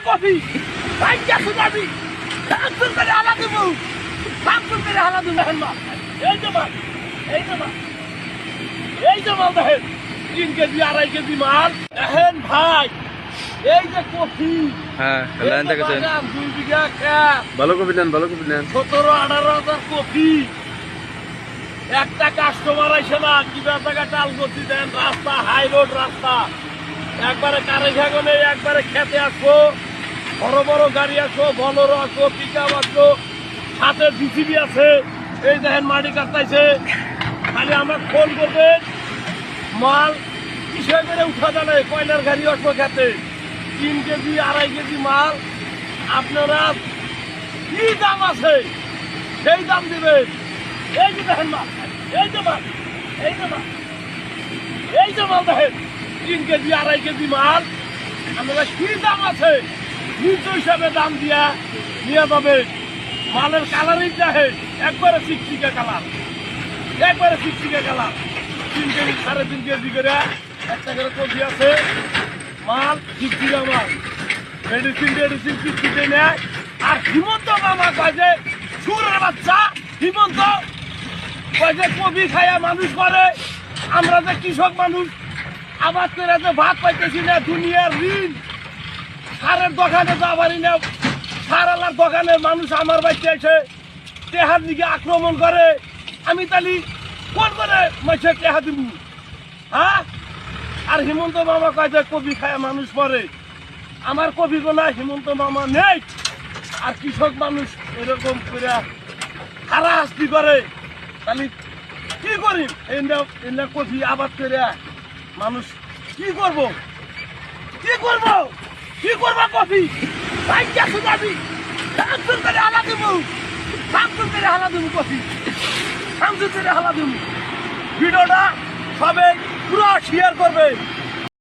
Coffee ভাইয়া সুনাবি সামসুন করে হালা দিব সামসুন করে হালা দিব দেখেন মাল এই যে মাল এই যে মাল এই যে মাল দেখেন 3 কেজি 2.5 কেজি মাল দেখেন ভাই এই যে কফি হ্যাঁ লাইন থাকছে 2 বিঘা খেত ভালো কফি নেন 17-18 হাজার কফি একটা কাস্টমার আইসে না কিবা জায়গা টাল করছি দেন রাস্তা হাই রোড রাস্তা একবারে কারে ঘাগনে একবারে খেতে আসবো বড় বড় গাড়ি আসো বলরো আসো পিকআপ আসো সাথে জিসিবি আছে এই দেখেন মাটি কাটতাইছে খালি আমরা ফোন করবেন মাল কিসের করে উঠা জানে কয়লার গাড়ি আসবো খেতে 3 কেজি 2.5 কেজি মাল আপনারা কি দাম আছে সেই দাম দিবেন এই যে দেখেন মাল এই যে মাল এই যে মাল এই যে মাল দেখেন 3 কেজি 2.5 কেজি মাল আপনারা কি দাম আছে নিজ হিসাবে দাম দিয়া নিয়ে যাবে মালের কালারই দেখেন একবারে চিকচিকে কালার একবারে চিকচিকে কালার 3 কেজি 3.5 কেজি করে একটা করে কফি আছে মাল চিকচিকা মাল মেডিসিন চিকচিকে নেয় আর হিমন্ত মামা কাজে সুরের বাচ্চা হিমন্ত কয়েছে কবি খায়া মানুষ করে আমরা যে কৃষক মানুষ আবাদ করে যে ভাত পাইতেছি না দুনিয়ার ঋণ সারের দোকানে যাবারই না সার আলার দোকানে মানুষ আমার বাড়িতে এসে টেহার দিকে আক্রমণ করে আমি তালি কোন করে মাসে টেহা দিব হ্যাঁ আর হিমন্ত মামা কয় যে কবি খায়া মানুষ মরে আমার কবি গোনা হিমন্ত মামা নেই আর কৃষক মানুষ এরকম করে হারাহাস্তি করে তাহলে কি করি এনে কফি আবাদ করে মানুষ কি করব কি করব কি করবা কফি ভাইয়া সুনাবি সামসুন করে হালা দিব সামসুন করে হালা দিব কফি সামসুন করে হালা দিব ভিডিওটা সবাই পুরো শেয়ার করবে।